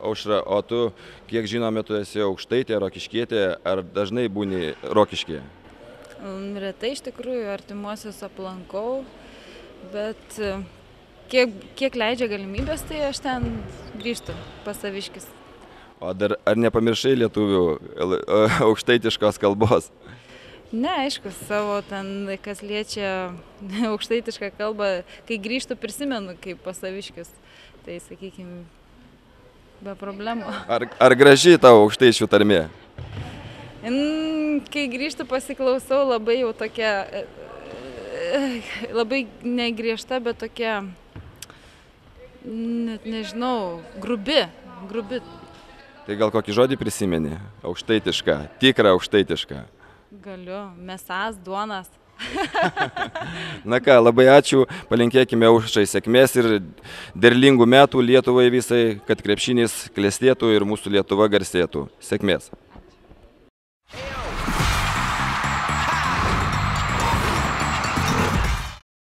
Aušra, o tu, kiek žinome, tu esi aukštaitė, rokiškietė, ar dažnai būni Rokiškyje? Retai iš tikrųjų artimuosius aplankau, bet kiek leidžia galimybės, tai aš ten grįžtu pas saviškis. O ar nepamiršai lietuvių aukštaitiškos kalbos? Ne, aišku, savo ten, kas liečia aukštaitišką kalbą, kai grįžtu prisimenu kaip pas saviškis, tai sakykime, be problemų. Ar graži tavo aukštaičių tarmė? Kai grįžtu pasiklausau, labai jau tokia, labai negriežta, bet tokia, net nežinau, grubi. Tai gal kokį žodį prisimeni? Aukštaitišką, tikrą aukštaitišką. Galiu, mesas, duonas. Na ką, labai ačiū, palinkėkime Aušrai sėkmės ir derlingų metų Lietuvai visai, kad krepšinis klestėtų ir mūsų Lietuva garsėtų. Sėkmės.